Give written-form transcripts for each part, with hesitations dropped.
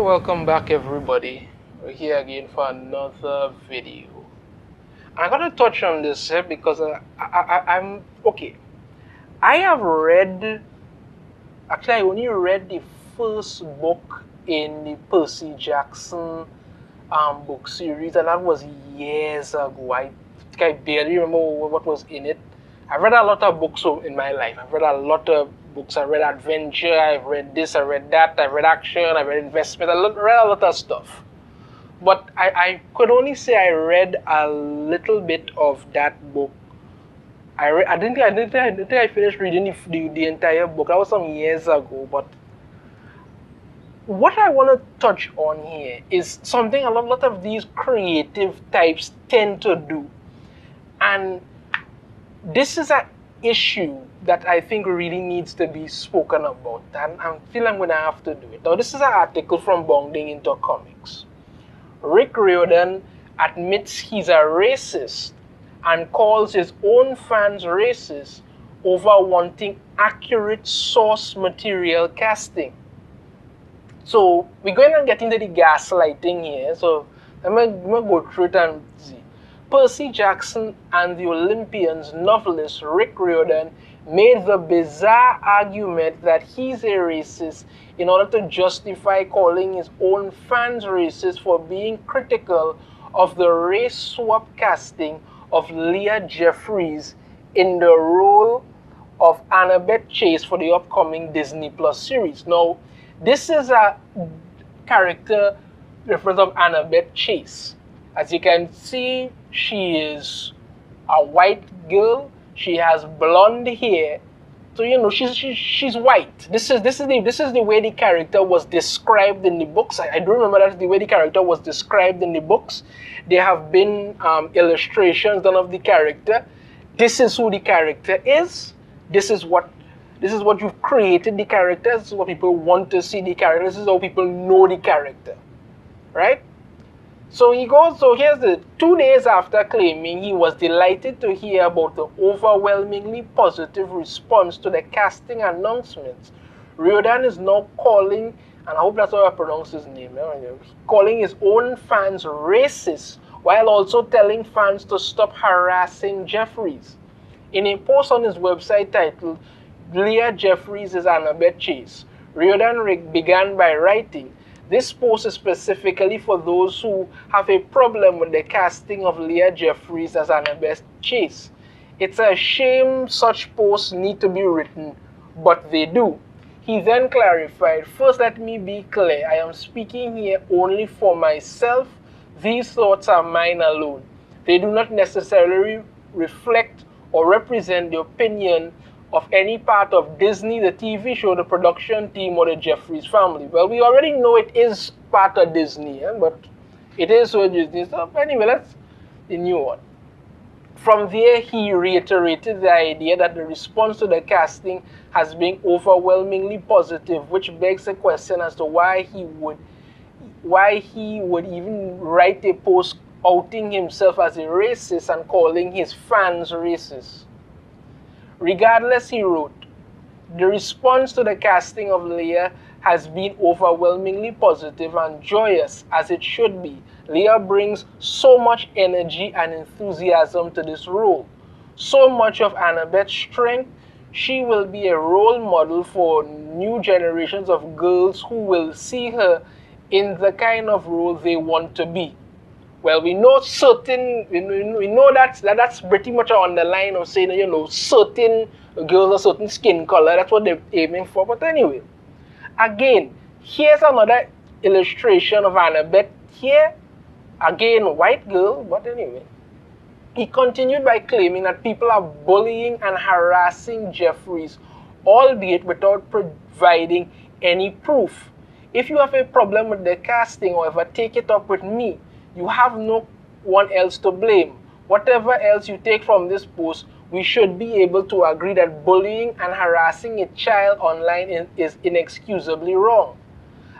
Welcome back everybody. We're here again for another video. I'm gonna touch on this here because I'm okay. I have read, actually I only read the first book in the Percy Jackson book series, and that was years ago. I think I barely remember what was in it. I've read a lot of books in my life. I've read a lot of books. I read adventure, I've read this, I read that, I read action, I read investment, read a lot of stuff. But I could only say I read a little bit of that book. I didn't think I finished reading the entire book. That was some years ago. But what I want to touch on here is something a lot of these creative types tend to do. And this is an issue that I think really needs to be spoken about, and I feel I'm going to have to do it. Now, this is an article from Bounding Into Comics. Rick Riordan admits he's a racist and calls his own fans racist over wanting accurate source material casting. So, we're going to get into the gaslighting here. So, I'm going to go through it and see. Percy Jackson and the Olympians novelist Rick Riordan made the bizarre argument that he's a racist in order to justify calling his own fans racist for being critical of the race swap casting of Leah Jeffries in the role of Annabeth Chase for the upcoming Disney Plus series. Now, this is a character reference of Annabeth Chase. As you can see, she is a white girl. She has blonde hair, so you know she's white. This is the way the character was described in the books. I do remember that's the way the character was described in the books. There have been illustrations done of the character. This is who the character is. This is what you've created the character. This is what people want to see the character. This is how people know the character, right? So here's the 2 days after claiming he was delighted to hear about the overwhelmingly positive response to the casting announcements, Riordan is now calling, and I hope that's how I pronounce his name, calling his own fans racist while also telling fans to stop harassing Jeffries. In a post on his website titled, Leah Jeffries is Annabeth Chase, Riordan began by writing, "This post is specifically for those who have a problem with the casting of Leah Jeffries as Annabeth Chase. It's a shame such posts need to be written, but they do." He then clarified, "First, let me be clear. I am speaking here only for myself. These thoughts are mine alone. They do not necessarily reflect or represent the opinion of any part of Disney, the TV show, the production team, or the Jeffries family." Well, we already know it is part of Disney, but it is so Disney. So anyway, that's the new one. From there, he reiterated the idea that the response to the casting has been overwhelmingly positive, which begs the question as to why he would even write a post outing himself as a racist and calling his fans racist. Regardless, he wrote, "The response to the casting of Leah has been overwhelmingly positive and joyous, as it should be. Leah brings so much energy and enthusiasm to this role, so much of Annabeth's strength. She will be a role model for new generations of girls who will see her in the kind of role they want to be." Well, we know that's pretty much on the line of saying, certain girls a certain skin color. That's what they're aiming for. But anyway, again, here's another illustration of Annabeth here. Again, white girl, but anyway. He continued by claiming that people are bullying and harassing Jeffries, albeit without providing any proof. "If you have a problem with the casting or ever take it up with me, you have no one else to blame. Whatever else you take from this post, we should be able to agree that bullying and harassing a child online is inexcusably wrong.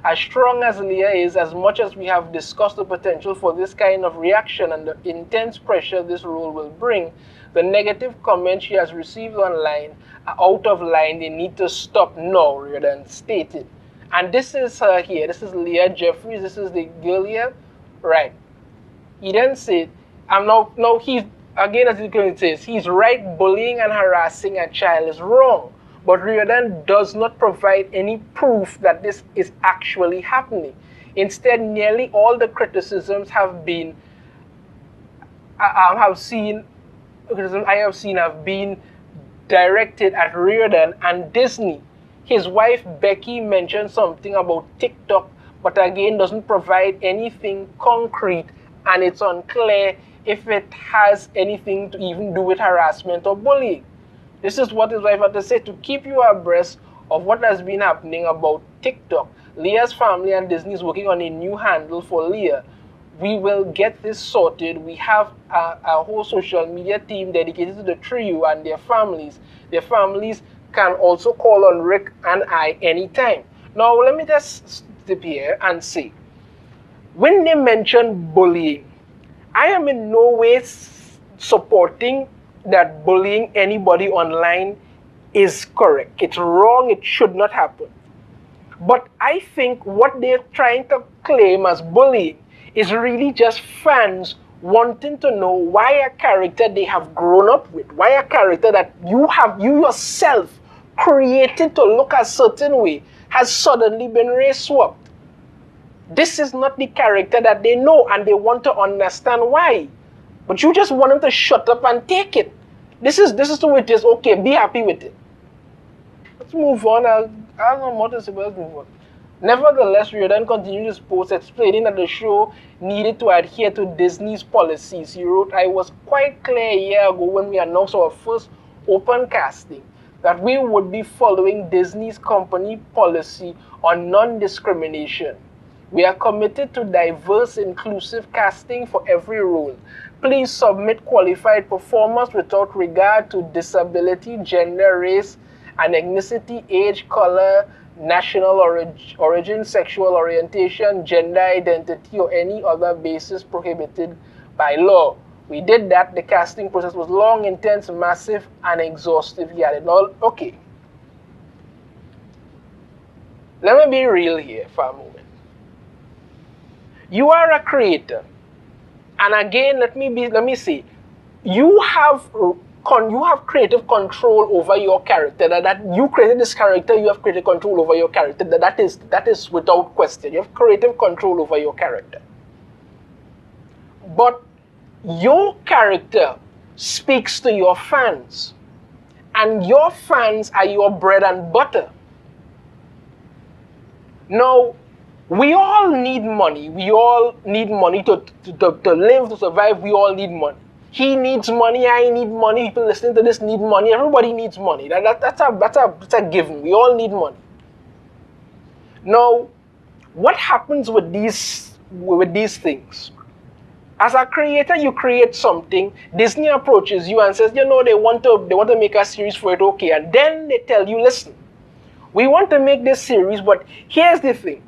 As strong as Leah is, as much as we have discussed the potential for this kind of reaction and the intense pressure this role will bring, the negative comments she has received online are out of line. They need to stop now," Riordan stated. And this is her here. This is Leah Jeffries. This is the girl here. Right. He then said, now he's, again as it says, he's right, bullying and harassing a child is wrong. But Riordan does not provide any proof that this is actually happening. Instead, nearly all the criticisms have been, I have seen have been directed at Riordan and Disney. His wife Becky mentioned something about TikTok, but again doesn't provide anything concrete, and it's unclear if it has anything to even do with harassment or bullying. This is what his wife had to say to keep you abreast of what has been happening about TikTok. Leah's family and Disney is working on a new handle for Leah. We will get this sorted. We have a whole social media team dedicated to the trio and their families. Their families can also call on Rick and I anytime. Now, let me just step here and say, when they mention bullying, I am in no way supporting that bullying anybody online is correct. It's wrong. It should not happen. But I think what they're trying to claim as bullying is really just fans wanting to know why a character they have grown up with, why a character that you yourself created to look a certain way has suddenly been race swapped. This is not the character that they know, and they want to understand why. But you just want them to shut up and take it. This is the way it is. Okay, be happy with it. Let's move on. I don't know what to say, but let's move on. Nevertheless, Riordan continued his post explaining that the show needed to adhere to Disney's policies. He wrote, I was quite clear a year ago when we announced our first open casting that we would be following Disney's company policy on non-discrimination. We are committed to diverse, inclusive casting for every role. Please submit qualified performers without regard to disability, gender, race, and ethnicity, age, color, national origin, sexual orientation, gender identity, or any other basis prohibited by law. We did that. The casting process was long, intense, massive, and exhaustive. He added, okay. Let me be real here for a moment. You are a creator, and again, let me say, you have creative control over your character. That you created this character, you have creative control over your character. That is without question. You have creative control over your character. But your character speaks to your fans, and your fans are your bread and butter. Now, we all need money. We all need money to live, to survive. We all need money. He needs money. I need money. People listening to this need money. Everybody needs money. That's a given. We all need money. Now, what happens with these things? As a creator, you create something. Disney approaches you and says, they want to make a series for it. Okay, and then they tell you, listen, we want to make this series, but here's the thing.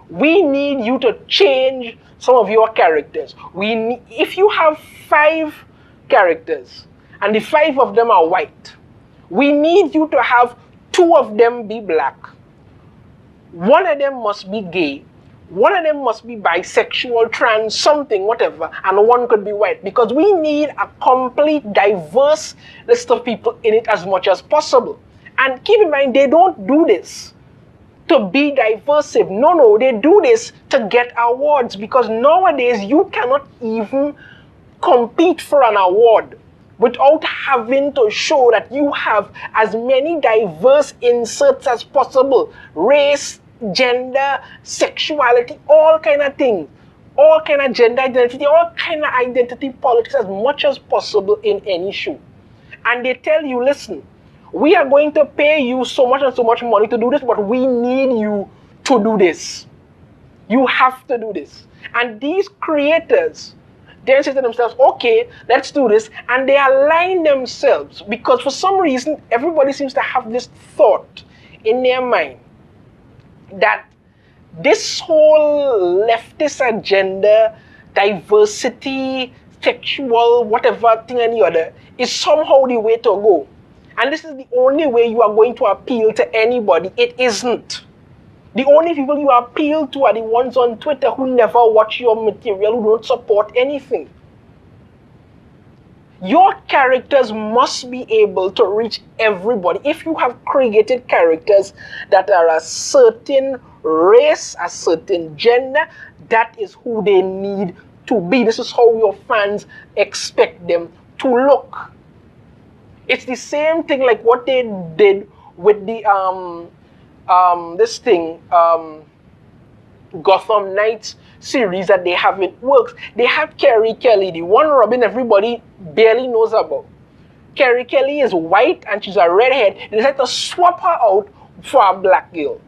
We need you to change some of your characters. If you have 5 characters and the 5 of them are white, we need you to have 2 of them be black. 1 of them must be gay. 1 of them must be bisexual, trans, something, whatever, and 1 could be white, because we need a complete, diverse list of people in it as much as possible. And keep in mind, they don't do this to be diversive. No, they do this to get awards, because nowadays you cannot even compete for an award without having to show that you have as many diverse inserts as possible. Race, gender, sexuality, all kind of things. All kind of gender identity, all kind of identity politics as much as possible in any show. And they tell you, listen, we are going to pay you so much and so much money to do this, but we need you to do this. You have to do this. And these creators then say to themselves, okay, let's do this. And they align themselves, because for some reason, everybody seems to have this thought in their mind that this whole leftist agenda, diversity, sexual, whatever thing, any other, is somehow the way to go. And this is the only way you are going to appeal to anybody. It isn't. The only people you appeal to are the ones on Twitter who never watch your material, who don't support anything. Your characters must be able to reach everybody. If you have created characters that are a certain race, a certain gender, that is who they need to be. This is how your fans expect them to look. It's the same thing like what they did with the Gotham Knights series that they have. It works. They have Carrie Kelly, the one Robin everybody barely knows about. Carrie Kelly is white and she's a redhead. They decided to swap her out for a black girl.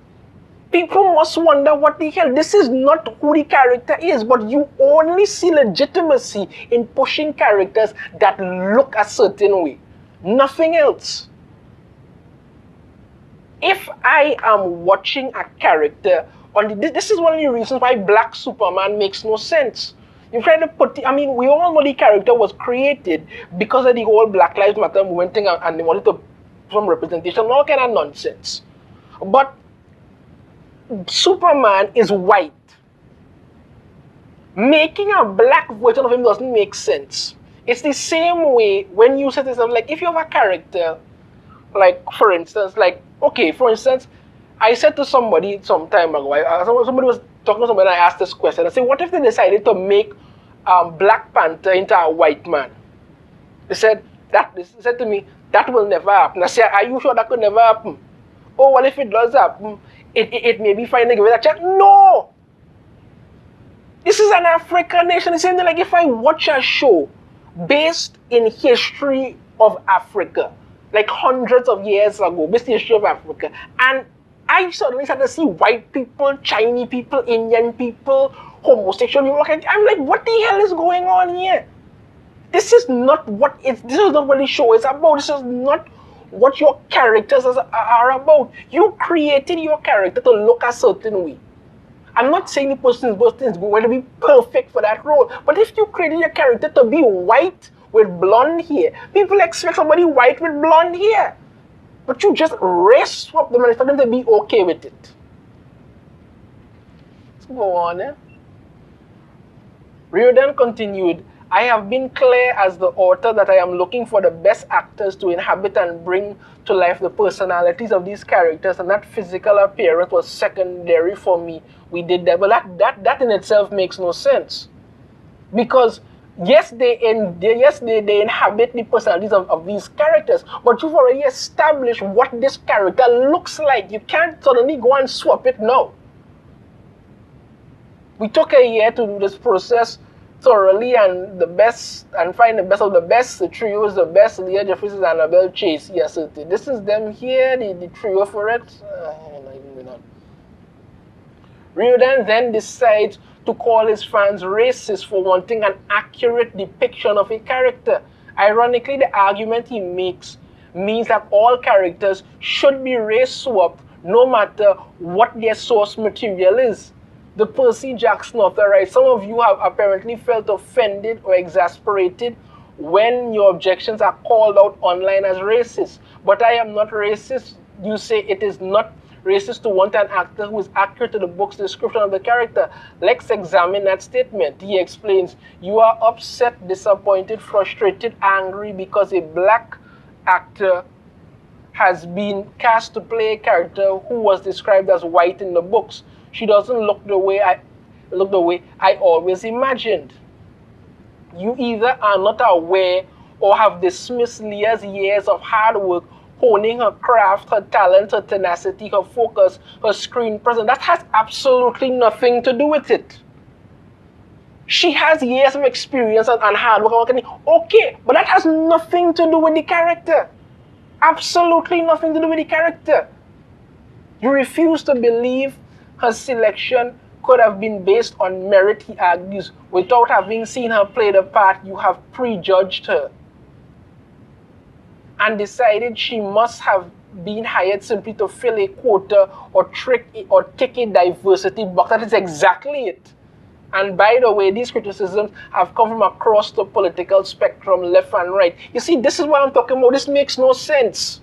People must wonder what the hell. This is not who the character is, but you only see legitimacy in pushing characters that look a certain way. Nothing else. If I am watching a character this is one of the reasons why Black Superman makes no sense. You try to put we all know the character was created because of the whole Black Lives Matter movement thing, and they wanted to some representation, all kind of nonsense. But Superman is white. Making a black version of him doesn't make sense. It's the same way when you say to yourself, like, if you have a character, like, for instance, I said to somebody some time ago, somebody was talking to somebody and I asked this question. I said, what if they decided to make Black Panther into a white man? They said to me, that will never happen. I said, are you sure that could never happen? Oh, well, if it does happen, it may be fine to give it a chance. No! This is an African nation. It's something like if I watch a show based in history of Africa, like hundreds of years ago, based in history of Africa, and I suddenly started to see white people, Chinese people, Indian people, homosexual people. I'm like, what the hell is going on here? This is not what the show is about. This is not what your characters are about. You created your character to look a certain way. I'm not saying the person is going to be perfect for that role, but if you created your character to be white with blonde hair, people expect somebody white with blonde hair. But you just race swap them and expect them to be okay with it. Let's go on. Riordan continued, I have been clear as the author that I am looking for the best actors to inhabit and bring to life the personalities of these characters, and that physical appearance was secondary for me. We did that, but that in itself makes no sense. Because yes, they inhabit the personalities of these characters, but you've already established what this character looks like. You can't suddenly go and swap it now. We took a year to do this process thoroughly, and find the best of the best. The trio is the best. Leah Jeffries and Annabeth Chase. Yes, this is them here, the trio for it. Riordan then decides to call his fans racist for wanting an accurate depiction of a character. Ironically, the argument he makes means that all characters should be race swapped no matter what their source material is. The Percy Jackson author writes, some of you have apparently felt offended or exasperated when your objections are called out online as racist. But I am not racist. You say it is not racist to want an actor who is accurate to the book's description of the character. Let's examine that statement. He explains, you are upset, disappointed, frustrated, angry because a black actor has been cast to play a character who was described as white in the books. She doesn't look the way I always imagined. You either are not aware or have dismissed Leah's years of hard work honing her craft, her talent, her tenacity, her focus, her screen presence. That has absolutely nothing to do with it. She has years of experience and hard work. Okay, but that has nothing to do with the character. Absolutely nothing to do with the character. You refuse to believe her selection could have been based on merit, he argues. Without having seen her play the part, you have prejudged her and decided she must have been hired simply to fill a quota or tick a diversity box. That is exactly it. And by the way, these criticisms have come from across the political spectrum, left and right. You see, this is what I'm talking about. This makes no sense.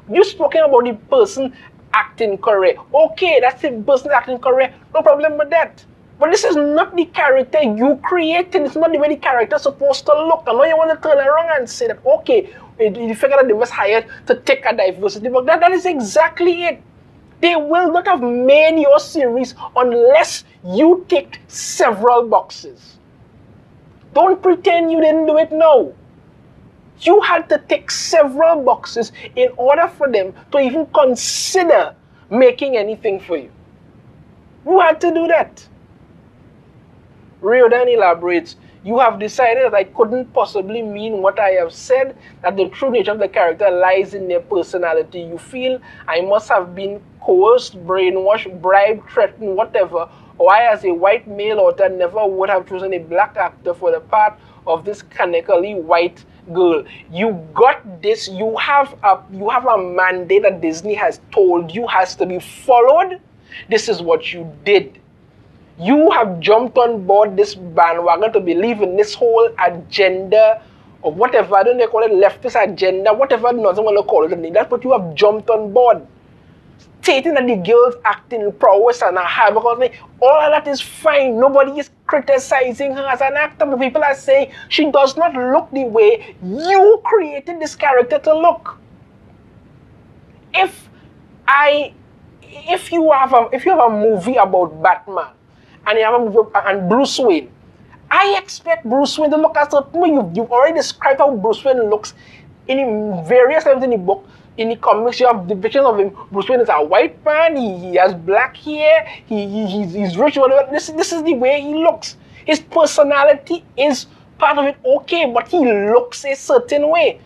You're talking about the person acting correct. Okay, that's the person acting correct. No problem with that. But this is not the character you created. It's not the way the character is supposed to look. I know you want to turn around and say that, okay, you figure that they was hired to take a diversity book. That is exactly it. They will not have made your series unless you ticked several boxes. Don't pretend you didn't do it now. You had to tick several boxes in order for them to even consider making anything for you. You had to do that. Riordan elaborates, you have decided that I couldn't possibly mean what I have said, that the true nature of the character lies in their personality. You feel I must have been coerced, brainwashed, bribed, threatened, whatever, or I as a white male author never would have chosen a black actor for the part of this canonically white girl. You got this. You have a mandate that Disney has told you has to be followed. This is what you did. You have jumped on board this bandwagon to believe in this whole agenda or whatever, I don't know, they call it leftist agenda, whatever nonsense want to call it. That's what you have jumped on board. Stating that the girl's acting prowess and her hard work, all of that is fine. Nobody is criticizing her as an actor, but people are saying she does not look the way you created this character to look. If you have a movie about Batman, and you have a movie and Bruce Wayne, I expect Bruce Wayne to look at certain way. You've already described how Bruce Wayne looks in various times in the book. In the comics, you have depictions of him. Bruce Wayne is a white man. He has black hair. He's rich. Whatever. This is the way he looks. His personality is part of it. Okay, but he looks a certain way.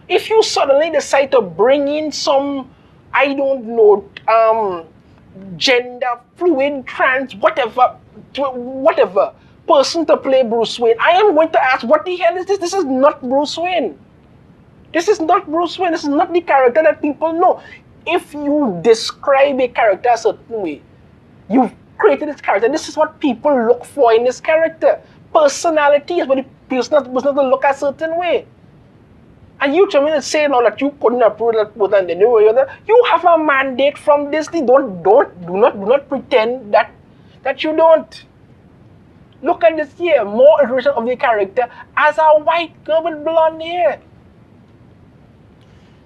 If you suddenly decide to bring in some, I don't know, gender fluid, trans, whatever person to play Bruce Wayne, I am going to ask, what the hell is this? This is not Bruce Wayne. This is not Bruce Wayne. This is not the character that people know. If you describe a character a certain way, you've created this character. This is what people look for in this character. Personality is what the person to look a certain way. And you tell me to say now that you couldn't approve that person, then you have a mandate from Disney. Do not pretend that you don't. Look at this here, more iteration of the character as a white girl with blonde hair.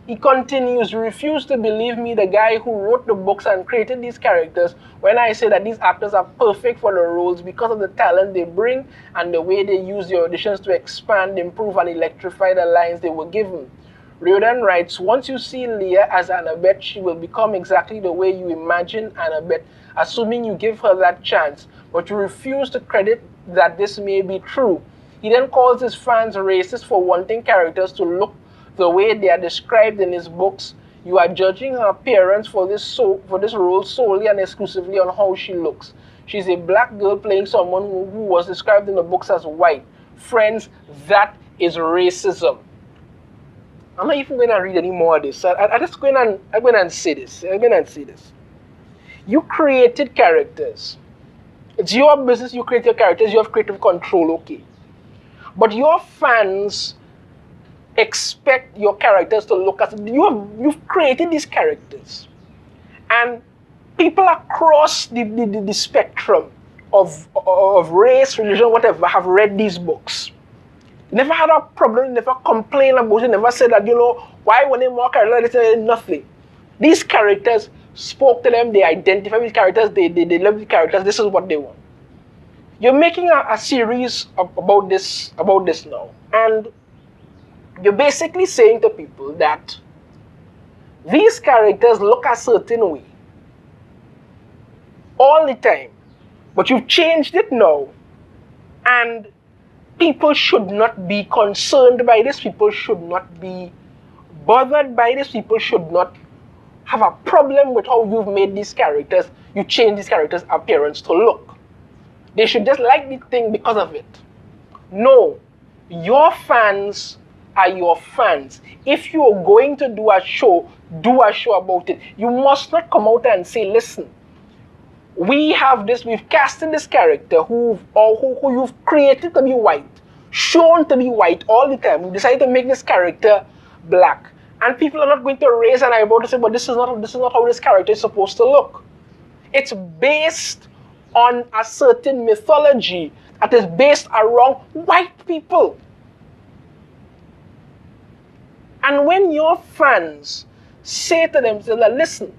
He continues, refuse to believe me, the guy who wrote the books and created these characters, when I say that these actors are perfect for the roles because of the talent they bring and the way they use the auditions to expand, improve, and electrify the lines they were given. Riordan writes, once you see Leah as Annabeth, she will become exactly the way you imagine Annabeth, assuming you give her that chance, but you refuse to credit that this may be true. He then calls his fans racist for wanting characters to look the way they are described in his books. You are judging her appearance for this role solely and exclusively on how she looks. She's a black girl playing someone who was described in the books as white. Friends, that is racism. I'm not even going to read any more of this. I'm going to say this. I'm going to say this. You created characters. It's your business. You create your characters. You have creative control, okay. But your fans expect your characters to look as you've created these characters, and people across the spectrum of race, religion, whatever, have read these books. Never had a problem, never complained about it, never said that, why when they more characters, they said nothing. These characters spoke to them, they identify with characters, they love the characters, this is what they want. You're making a series about this now, and you're basically saying to people that these characters look a certain way all the time, but you've changed it now, and people should not be concerned by this, people should not be bothered by this, people should not have a problem with how you've made these characters, you change these characters' appearance to look. They should just like the thing because of it. No, your fans are your fans. If you're going to do a show about it. You must not come out and say, listen, we've casted this character who you've created to be white, shown to be white all the time. We decided to make this character black. And people are not going to raise an eyebrow to say, but this is not how this character is supposed to look. It's based on a certain mythology that is based around white people. And when your fans say to themselves, listen,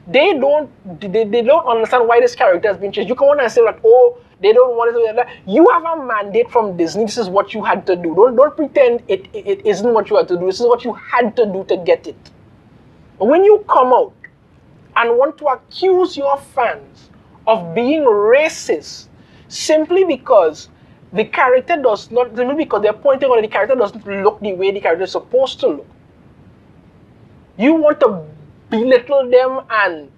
they don't understand why this character has been changed. You come on and say that, oh, they don't want it. You have a mandate from Disney. This is what you had to do. Don't pretend it isn't what you had to do. This is what you had to do to get it. But when you come out and want to accuse your fans of being racist simply because the character does not, simply because they're pointing out that the character doesn't look the way the character is supposed to look, you want to belittle them and,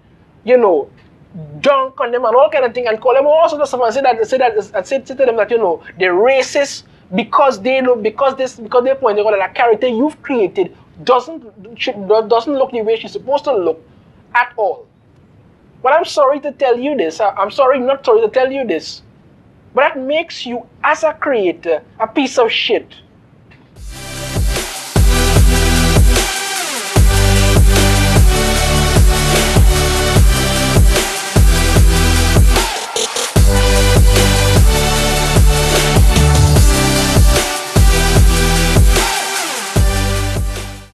dunk on them and all kind of thing and call them all sorts of stuff and say to them that, they're racist because they're pointing out that a character you've created doesn't look the way she's supposed to look at all. But I'm sorry to tell you this. I'm sorry not sorry to tell you this. But that makes you, as a creator, a piece of shit.